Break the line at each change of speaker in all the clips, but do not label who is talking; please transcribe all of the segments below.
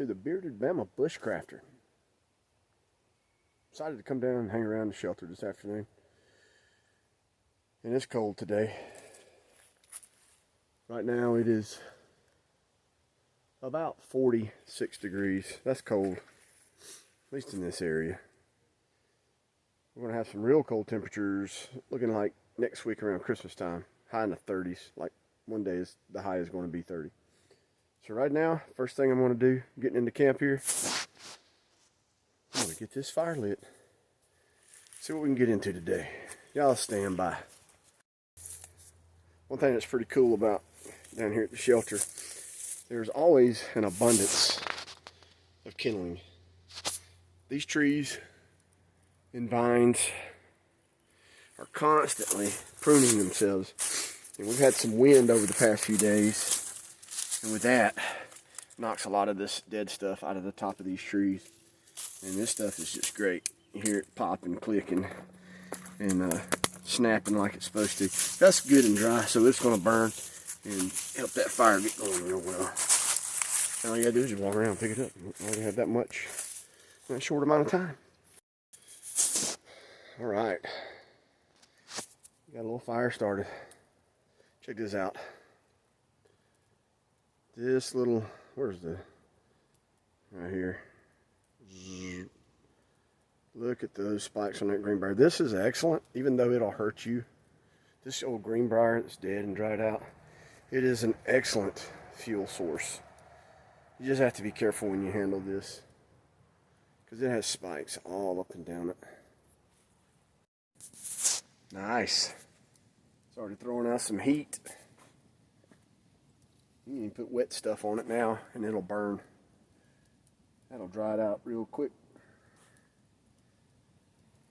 to the Bearded Bama Bushcrafter. Decided to come down and hang around the shelter this afternoon. And it's cold today. Right now it is about 46 degrees. That's cold, at least in this area. We're going to have some real cold temperatures looking like next week around Christmas time. High in the 30s. Like one day is the high is going to be 30. So right now, first thing I'm going to do, getting into camp here, I'm going to get this fire lit. See what we can get into today. Y'all stand by. One thing that's pretty cool about down here at the shelter, there's always an abundance of kindling. These trees and vines are constantly pruning themselves. And we've had some wind over the past few days. And with that, knocks a lot of this dead stuff out of the top of these trees. And this stuff is just great. You hear it popping, clicking, and snapping like it's supposed to. That's good and dry, so it's going to burn and help that fire get going real well. And all you got to do is just walk around and pick it up. You already have that much in a short amount of time. All right. Got a little fire started. Check this out. This little, where's the, right here. Look at those spikes on that greenbrier. This is excellent, even though it'll hurt you. This old greenbrier that's dead and dried out, it is an excellent fuel source. You just have to be careful when you handle this, because it has spikes all up and down it. Nice. It's already throwing out some heat. You can put wet stuff on it now and it'll burn. That'll dry it out real quick.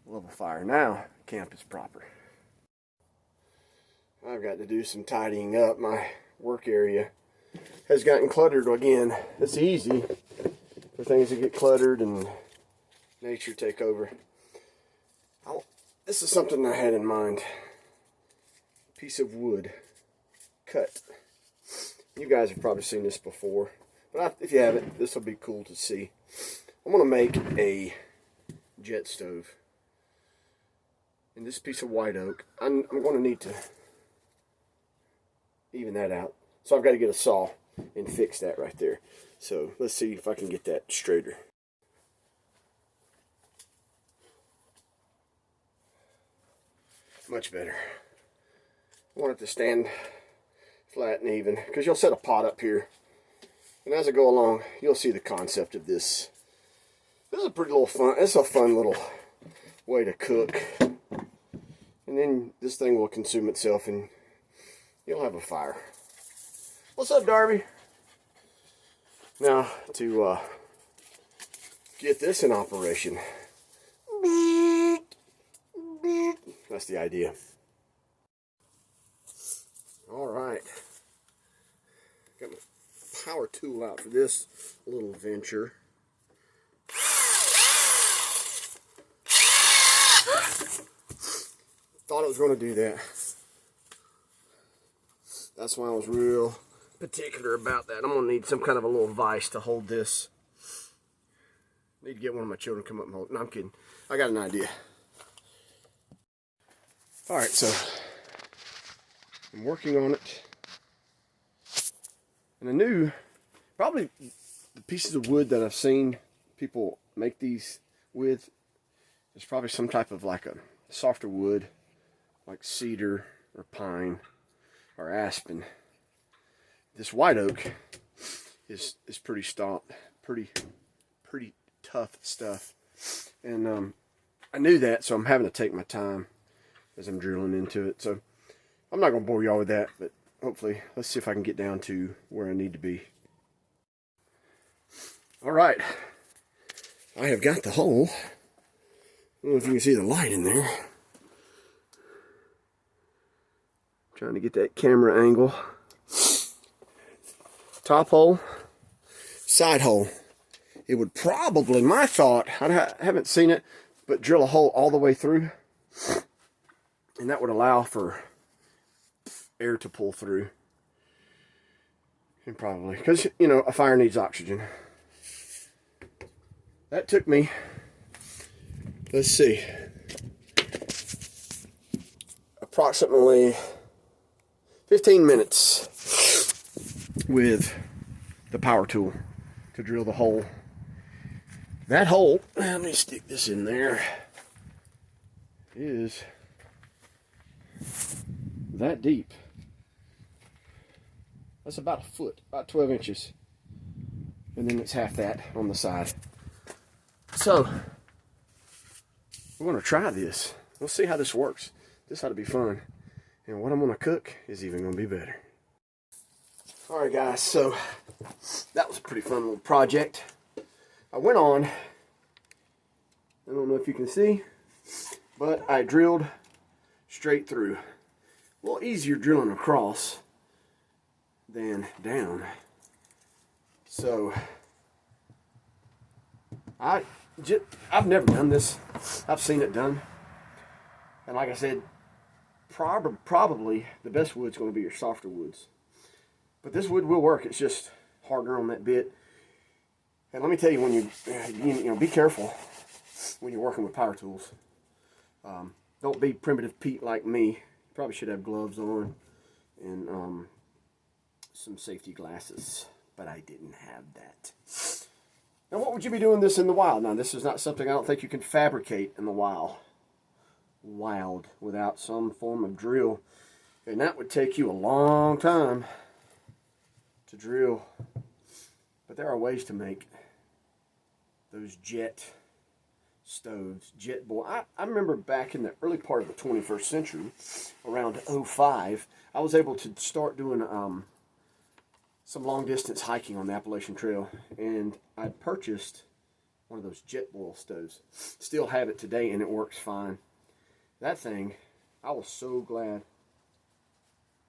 Love a fire. Now, camp is proper. I've got to do some tidying up. My work area has gotten cluttered again. It's easy for things to get cluttered and nature take over. This is something I had in mind. Piece of wood cut. You guys have probably seen this before, but if you haven't, this will be cool to see. I'm going to make a jet stove. And this piece of white oak, I'm going to need to even that out. So I've got to get a saw and fix that right there. So let's see if I can get that straighter. Much better. I want it to stand flat and even, because you'll set a pot up here, and as I go along you'll see the concept of this. This is a pretty little fun, it's a fun little way to cook, and then this thing will consume itself and you'll have a fire. What's up, Darby? Now to get this in operation, that's the idea. Alright, got my power tool out for this little venture. Thought I was going to do that. That's why I was real particular about that. I'm going to need some kind of a little vise to hold this. Need to get one of my children to come up and hold it. No, I'm kidding. I got an idea. Alright, so I'm working on it, and I knew probably the pieces of wood that I've seen people make these with is probably some type of like a softer wood, like cedar or pine or aspen. This white oak is pretty stout, pretty tough stuff, and I knew that, so I'm having to take my time as I'm drilling into it. So I'm not going to bore y'all with that, but hopefully, let's see if I can get down to where I need to be. Alright, I have got the hole. I don't know if you can see the light in there. Trying to get that camera angle. Top hole, side hole. It would probably, my thought, I haven't seen it, but drill a hole all the way through. And that would allow for air to pull through. And probably, because, you know, a fire needs oxygen. that took me, let's see, approximately 15 minutes with the power tool to drill the hole. That hole, let me stick this in there, is that deep. That's about a foot, about 12 inches. And then it's half that on the side. So, we're going to try this. We'll see how this works. This ought to be fun. And what I'm going to cook is even going to be better. Alright guys, so that was a pretty fun little project. I went on, I don't know if you can see, but I drilled straight through. A little easier drilling across than down. So I've never done this. I've seen it done, and like I said, probably the best wood's going to be your softer woods. But this wood will work. It's just harder on that bit. And let me tell you, when you know, be careful when you're working with power tools. Don't be primitive Pete like me. You probably should have gloves on and some safety glasses, but I didn't have that. Now, what would you be doing this in the wild? Now, this is not something I don't think you can fabricate in the wild without some form of drill, and that would take you a long time to drill. But there are ways to make those jet stoves, jet boil. I remember back in the early part of the 21st century, around 05, I was able to start doing some long distance hiking on the Appalachian Trail, and I purchased one of those jet boil stoves. Still have it today, and it works fine. That thing, I was so glad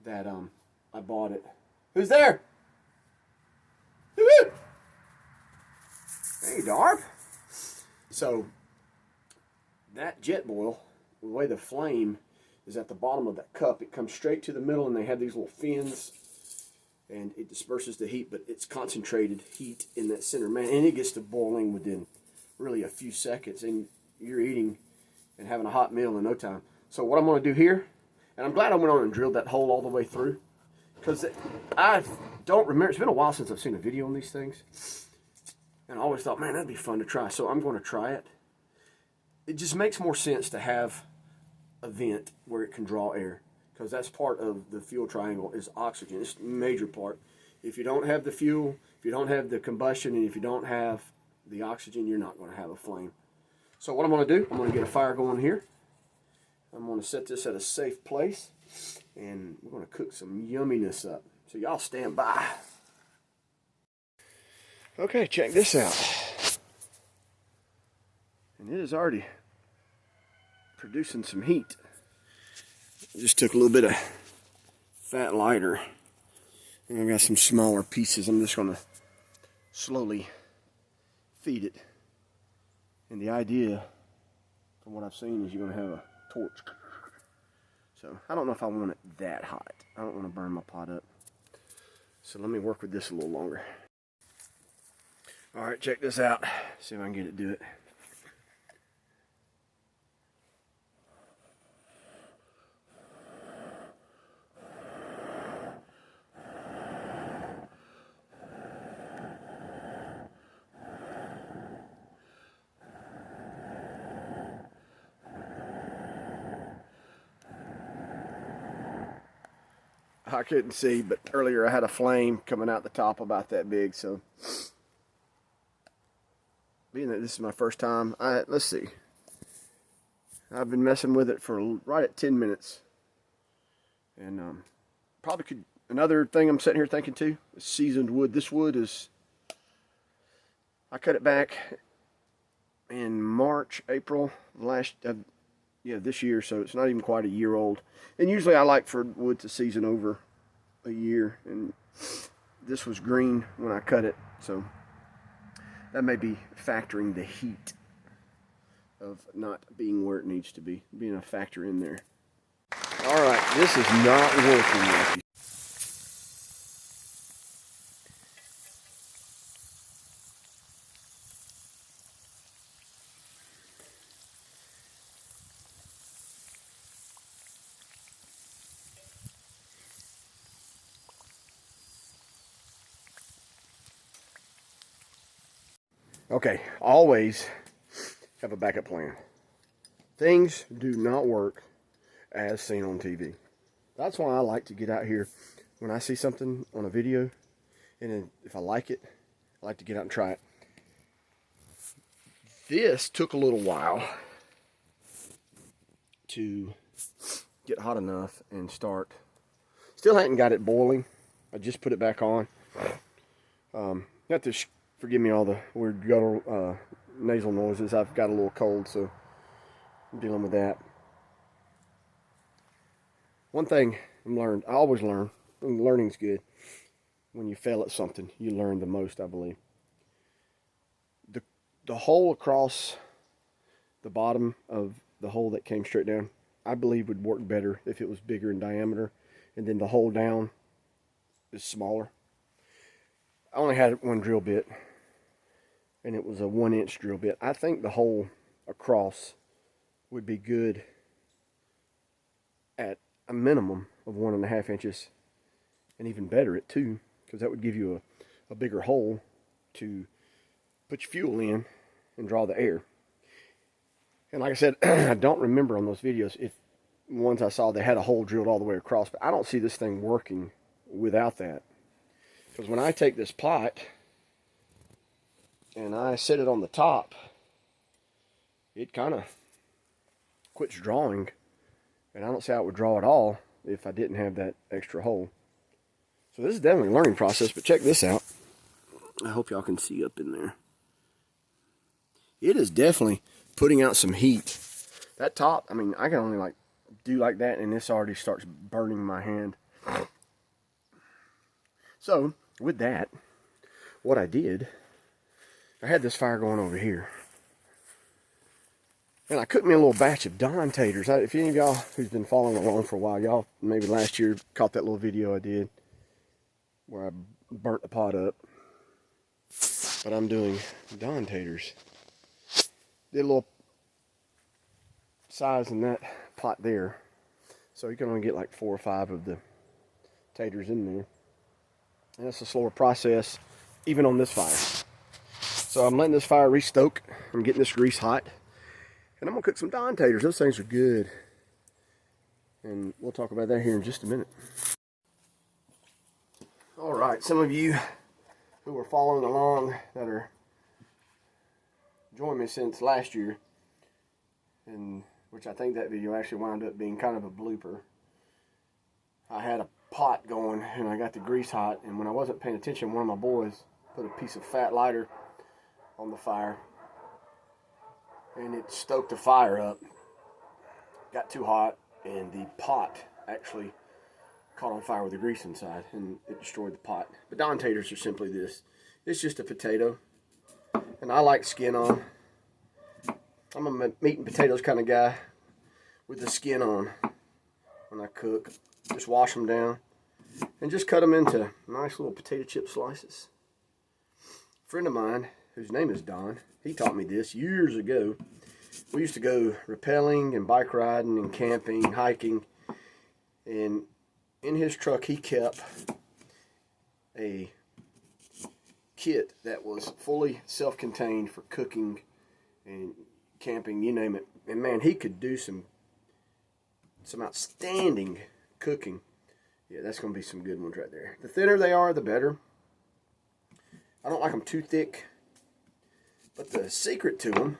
that I bought it. Who's there? Woo-hoo! Hey, Darb. So that jet boil, the way the flame is at the bottom of that cup, it comes straight to the middle, and they have these little fins, and it disperses the heat, but it's concentrated heat in that center, man, and it gets to boiling within really a few seconds, and you're eating and having a hot meal in no time. So what I'm going to do here, and I'm glad I went on and drilled that hole all the way through, because I don't remember, it's been a while since I've seen a video on these things, and I always thought, man, that'd be fun to try, so I'm going to try it. It just makes more sense to have a vent where it can draw air, because that's part of the fuel triangle is oxygen. It's a major part. If you don't have the fuel, if you don't have the combustion, and if you don't have the oxygen, you're not going to have a flame. So what I'm going to do, I'm going to get a fire going here. I'm going to set this at a safe place, and we're going to cook some yumminess up. So y'all stand by. Okay, check this out. And it is already producing some heat. I just took a little bit of fat lighter, and I've got some smaller pieces. I'm just going to slowly feed it. And the idea, from what I've seen, is you're going to have a torch. So I don't know if I want it that hot. I don't want to burn my pot up. So let me work with this a little longer. All right, check this out. See if I can get it to do it. I couldn't see, but earlier I had a flame coming out the top about that big, so being that this is my first time, let's see. I've been messing with it for right at 10 minutes. And probably could, another thing I'm sitting here thinking too, is seasoned wood. This wood is, I cut it back in March, April, this year, so it's not even quite a year old. And usually I like for wood to season over a year, and this was green when I cut it, so that may be factoring the heat of not being where it needs to be, being a factor in there. All right, this is not working like you. Okay, always have a backup plan. Things do not work as seen on TV. That's why I like to get out here when I see something on a video, and then if I like it, I like to get out and try it. This took a little while to get hot enough and start. Still hadn't got it boiling. I just put it back on. You have to forgive me all the weird guttural nasal noises. I've got a little cold, so I'm dealing with that. One thing I always learn, and learning's good. When you fail at something, you learn the most, I believe. The hole across the bottom of the hole that came straight down, I believe would work better if it was bigger in diameter, and then the hole down is smaller. I only had one drill bit, and it was a 1-inch drill bit. I think the hole across would be good at a minimum of 1.5 inches, and even better at 2, because that would give you a bigger hole to put your fuel in and draw the air. And like I said, I don't remember on those videos if ones I saw they had a hole drilled all the way across, but I don't see this thing working without that. Because when I take this plot and I set it on the top, it kind of quits drawing, and I don't see how it would draw at all if I didn't have that extra hole. So this is definitely a learning process, but check this out. I hope y'all can see up in there. It is definitely putting out some heat. That top, I mean, I can only do like that, and this already starts burning my hand. So with that, what I did, I had this fire going over here, and I cooked me a little batch of Dawn taters. If any of y'all who's been following along for a while, y'all maybe last year caught that little video I did where I burnt the pot up. But I'm doing Dawn taters. Did a little size in that pot there, so you can only get like 4 or 5 of the taters in there, and it's a slower process even on this fire. So I'm letting this fire restoke. I'm getting this grease hot, and I'm gonna cook some Dawn taters. Those things are good, and we'll talk about that here in just a minute. All right, some of you who are following along that are joined me since last year, and which I think that video actually wound up being kind of a blooper. I had a pot going and I got the grease hot, and when I wasn't paying attention, one of my boys put a piece of fat lighter on the fire, and it stoked the fire up. Got too hot, and the pot actually caught on fire with the grease inside, and it destroyed the pot. But Dawn taters are simply this. It's just a potato, and I like skin on. I'm a meat and potatoes kind of guy with the skin on when I cook. Just wash them down and just cut them into nice little potato chip slices. A friend of mine, whose name is Don, he taught me this years ago. We used to go rappelling and bike riding and camping, hiking, and in his truck he kept a kit that was fully self-contained for cooking and camping, you name it. And man, he could do some outstanding cooking. Yeah, that's going to be some good ones right there. The thinner they are, the better. I don't like them too thick. But the secret to them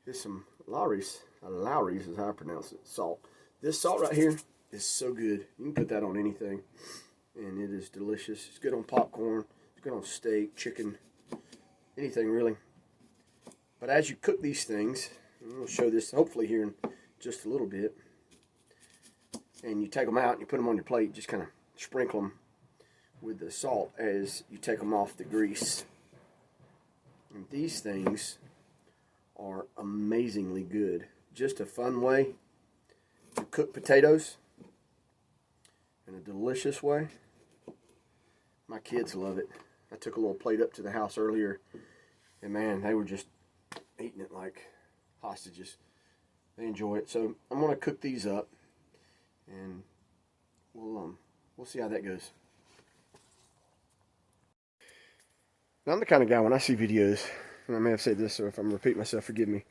is some Lawry's is how I pronounce it, salt. This salt right here is so good. You can put that on anything, and it is delicious. It's good on popcorn. It's good on steak, chicken, anything really. But as you cook these things, and we'll show this hopefully here in just a little bit, and you take them out and you put them on your plate, just kind of sprinkle them with the salt as you take them off the grease. And these things are amazingly good. Just a fun way to cook potatoes in a delicious way. My kids love it. I took a little plate up to the house earlier, and man, they were just eating it like hostages. They enjoy it. So I'm going to cook these up, and we'll see how that goes. Now, I'm the kind of guy, when I see videos, and I may have said this, so if I'm repeating myself, forgive me.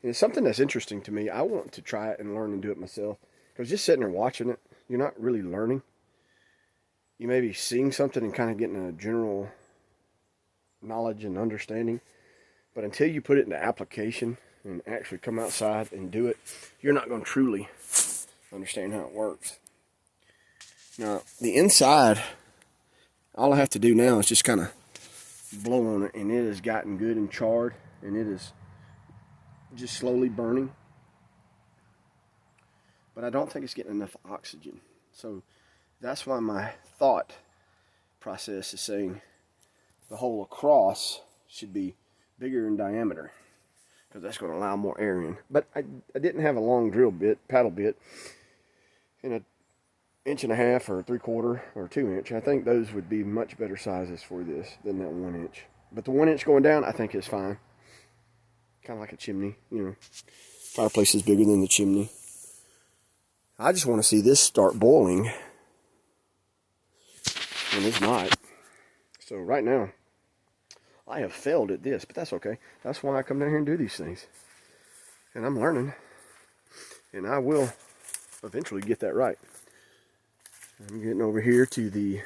And it's something that's interesting to me. I want to try it and learn and do it myself. Because just sitting there watching it, you're not really learning. You may be seeing something and kind of getting a general knowledge and understanding. But until you put it into application and actually come outside and do it, you're not going to truly understand how it works. Now, the inside, all I have to do now is just kind of blow on it, and it has gotten good and charred, and it is just slowly burning. But I don't think it's getting enough oxygen. So that's why my thought process is saying the hole across should be bigger in diameter, because that's going to allow more air in. But I didn't have a long drill bit, paddle bit, in an 1.5 or 3/4 or 2 inch. I think those would be much better sizes for this than that 1 inch. But the 1 inch going down, I think is fine. Kind of like a chimney, you know. Fireplace is bigger than the chimney. I just want to see this start boiling, and it's not. So right now, I have failed at this, but that's okay. That's why I come down here and do these things. And I'm learning, and I will eventually get that right. I'm getting over here to the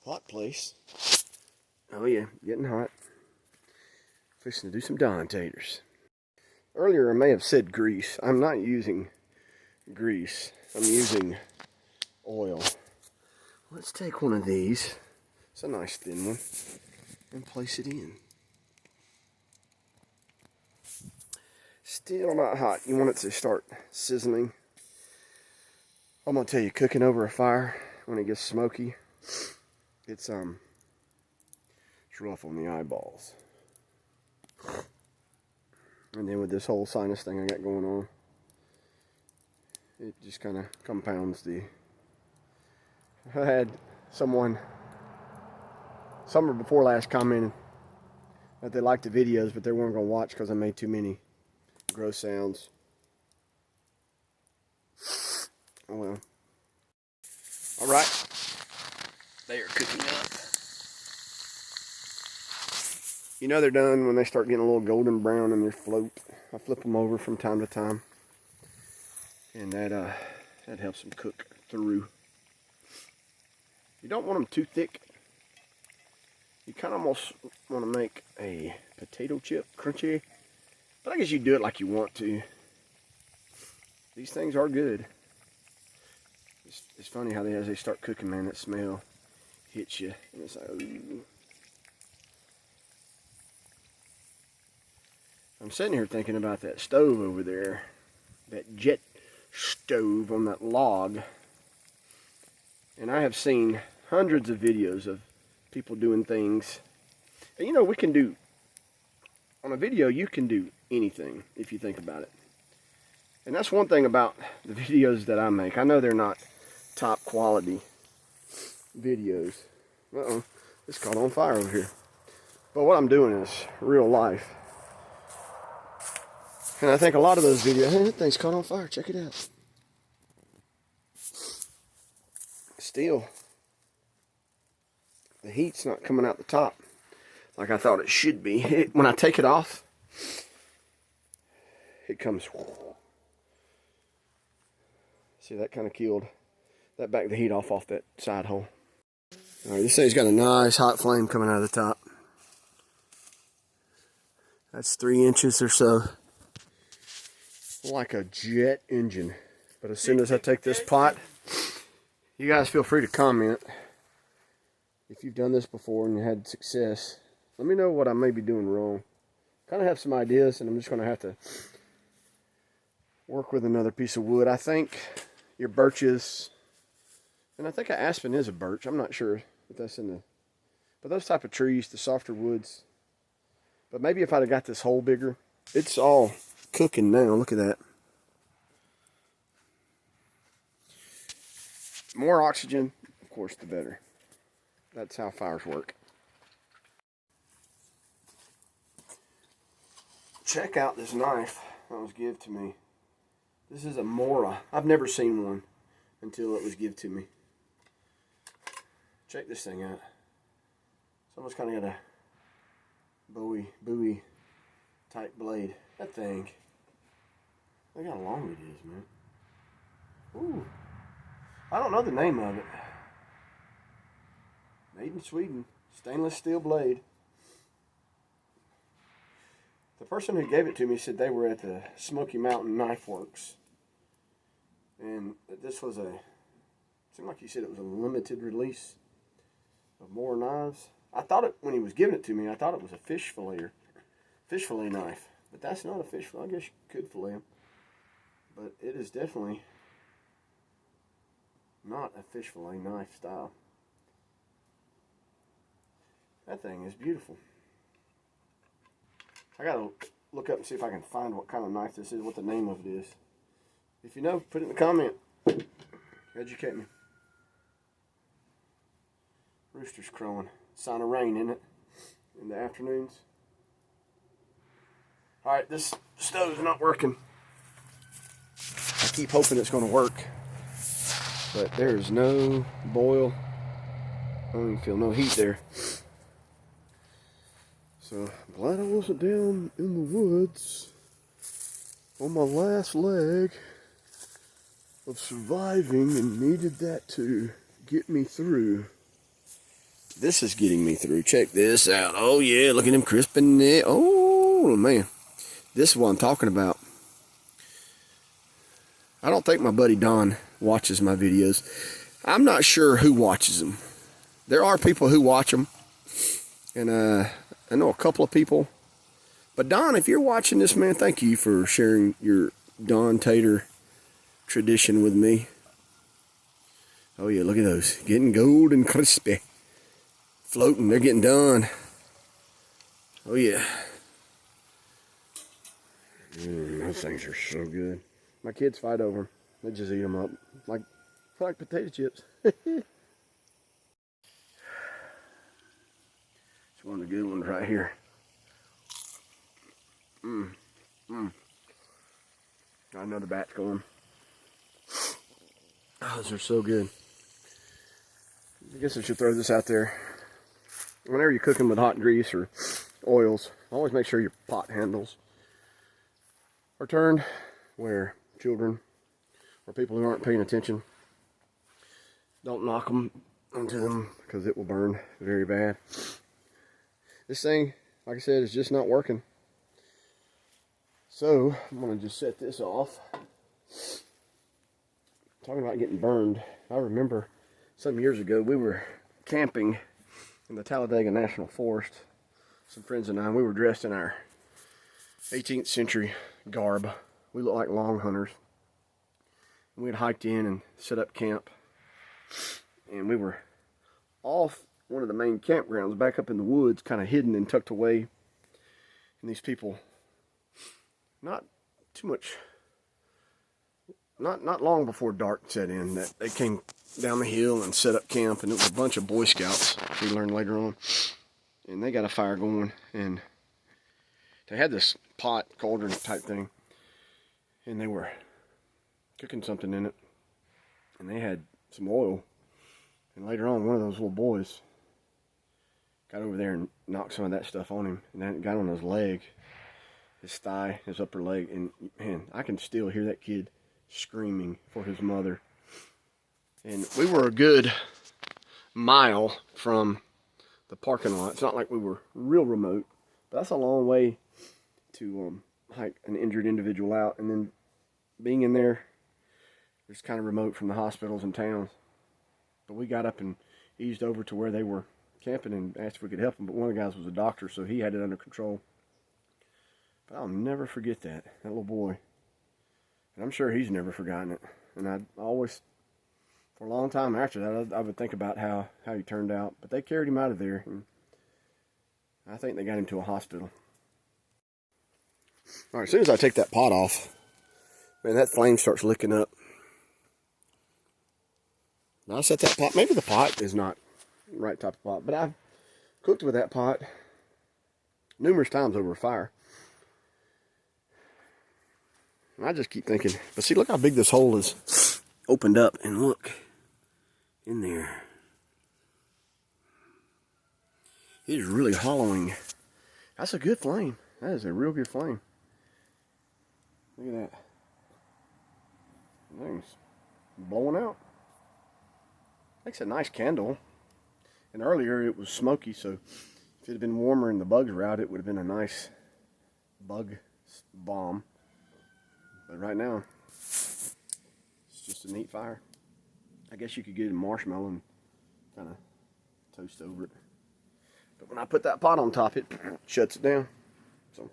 hot place. Oh yeah, getting hot. Fixing to do some Dawn taters. Earlier I may have said grease. I'm not using grease. I'm using oil. Let's take one of these. It's a nice thin one. And place it in. Still not hot. You want it to start sizzling. I'm gonna tell you, cooking over a fire when it gets smoky, it's rough on the eyeballs. And then with this whole sinus thing I got going on, it just kind of compounds the. I had someone summer before last commented that they liked the videos, but they weren't going to watch because I made too many gross sounds. Oh well. Alright. They are cooking up. You know they're done when they start getting a little golden brown in their float. I flip them over from time to time. And that helps them cook through. You don't want them too thick. You kind of almost want to make a potato chip crunchy. But I guess you do it like you want to. These things are good. It's funny how as they start cooking, man, that smell hits you. And it's like, ooh. I'm sitting here thinking about that stove over there. That jet stove on that log. And I have seen hundreds of videos of people doing things. And you know, we can do, on a video, you can do anything if you think about it. And that's one thing about the videos that I make. I know they're not top quality videos. Uh-oh, it's caught on fire over here. But what I'm doing is real life. And I think a lot of those videos, hey, that thing's caught on fire, check it out. Still, the heat's not coming out the top like I thought it should be. When I take it off, it comes. See, that kind of killed. That backed the heat off that side hole. Alright, this thing's got a nice hot flame coming out of the top. That's 3 inches or so. Like a jet engine. But as soon as I take this pot, you guys feel free to comment if you've done this before and you had success. Let me know what I may be doing wrong. Kind of have some ideas, and I'm just going to have to work with another piece of wood. I think your birches, and I think an aspen is a birch. I'm not sure if that's in the, but those type of trees, the softer woods. But maybe if I'd have got this hole bigger. It's all cooking now. Look at that. More oxygen, of course, the better. That's how fires work. Check out this knife that was given to me. This is a Mora. I've never seen one until it was given to me. Check this thing out. It's almost kind of got a Bowie type blade. That thing. Look how long it is, man. Ooh. I don't know the name of it. Made in Sweden. Stainless steel blade. The person who gave it to me said they were at the Smoky Mountain Knife Works. And this was seemed like he said it was a limited release of more knives. I thought it, when he was giving it to me, I thought it was a fish fillet knife. But that's not a fish fillet. I guess you could fillet them. But it is definitely not a fish fillet knife style. That thing is beautiful. I gotta look up and see if I can find what kind of knife this is, what the name of it is. If you know, put it in the comment. Educate me. Rooster's crowing. Sign of rain, isn't it? In the afternoons. Alright, this stove's not working. I keep hoping it's going to work. But there's no boil. I don't even feel no heat there. So, glad I wasn't down in the woods on my last leg of surviving and needed that to get me through. This is getting me through. Check this out. Oh yeah, look at him crisping it. Oh man. This is what I'm talking about. I don't think my buddy Don watches my videos. I'm not sure who watches them. There are people who watch them. And I know a couple of people. But Don, if you're watching this, man, thank you for sharing your Don Tater tradition with me. Oh yeah, look at those. Getting gold and crispy. Floating, they're getting done. Oh yeah. Those things are so good. My kids fight over them. They just eat them up like potato chips. It's one of the good ones right here. Got another batch going. Oh, those are so good. I guess I should throw this out there. Whenever you're cooking with hot grease or oils, always make sure your pot handles are turned where children or people who aren't paying attention don't knock them onto them because it will burn very bad. This thing, like I said, is just not working. So I'm going to just set this off. Talking about getting burned, I remember some years ago we were camping in the Talladega National Forest. Some friends and I, we were dressed in our 18th century garb. We looked like long hunters. And we had hiked in and set up camp. And we were off one of the main campgrounds, back up in the woods, kind of hidden and tucked away. And these people, not too much, not long before dark set in, that they came down the hill and set up camp, and it was a bunch of Boy Scouts, we learned later on. And they got a fire going, and they had this pot, cauldron type thing, and they were cooking something in it, and they had some oil. And later on, one of those little boys got over there and knocked some of that stuff on him, and then it got on his leg, his thigh, his upper leg, and man, I can still hear that kid screaming for his mother. And we were a good mile from the parking lot. It's not like we were real remote, but that's a long way to hike an injured individual out. And then being in there, it's kind of remote from the hospitals and towns. But we got up and eased over to where they were camping and asked if we could help them. But one of the guys was a doctor, so he had it under control. But I'll never forget that little boy. And I'm sure he's never forgotten it. And I always, for a long time after that, I would think about how he turned out. But they carried him out of there, and I think they got him to a hospital. All right, as soon as I take that pot off, man, that flame starts licking up. Now I set that pot, maybe the pot is not the right type of pot, but I've cooked with that pot numerous times over a fire. And I just keep thinking, but see, look how big this hole is opened up, and look in there. It is really hollowing. That's a good flame. That is a real good flame. Look at that. Thing's blowing out. Makes a nice candle. And earlier it was smoky, so if it had been warmer and the bugs were out, it would have been a nice bug bomb. But right now, it's just a neat fire. I guess you could get a marshmallow and kind of toast over it. But when I put that pot on top, it shuts it down. So,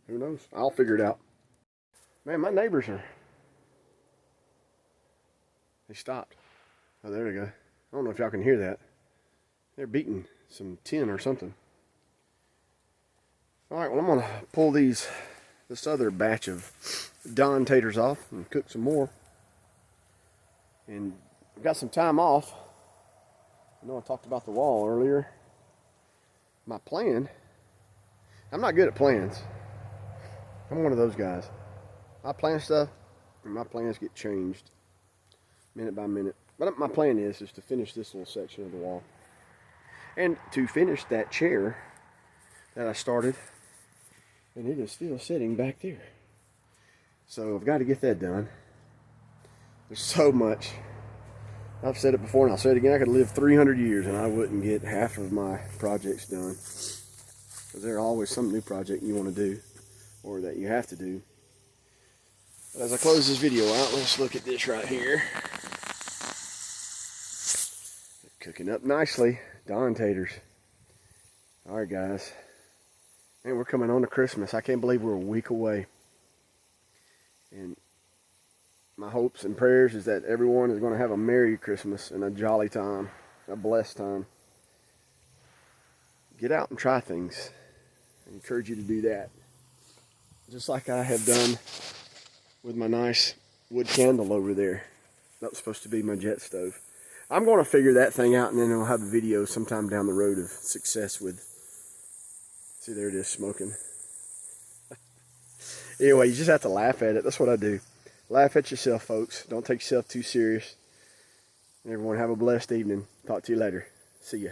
who knows? I'll figure it out. Man, my neighbors are... They stopped. Oh, there they go. I don't know if y'all can hear that. They're beating some tin or something. Alright, well, I'm going to pull this other batch of Dawn taters off and cook some more. And I've got some time off. I know I talked about the wall earlier. My plan, I'm not good at plans. I'm one of those guys. I plan stuff, and my plans get changed minute by minute. But my plan is to finish this little section of the wall. And to finish that chair that I started. And it is still sitting back there. So I've got to get that done. There's so much. I've said it before and I'll say it again. I could live 300 years and I wouldn't get half of my projects done. Because there's always some new project you want to do. Or that you have to do. But as I close this video out, let's look at this right here. Cooking up nicely. Dawn taters. Alright guys. Man, we're coming on to Christmas. I can't believe we're a week away. And my hopes and prayers is that everyone is going to have a Merry Christmas and a jolly time. A blessed time. Get out and try things. I encourage you to do that. Just like I have done with my nice wood candle over there. That was supposed to be my jet stove. I'm going to figure that thing out, and then I'll have a video sometime down the road of success with... See, there it is, smoking. Anyway, you just have to laugh at it. That's what I do. Laugh at yourself, folks. Don't take yourself too serious. Everyone have a blessed evening. Talk to you later. See ya.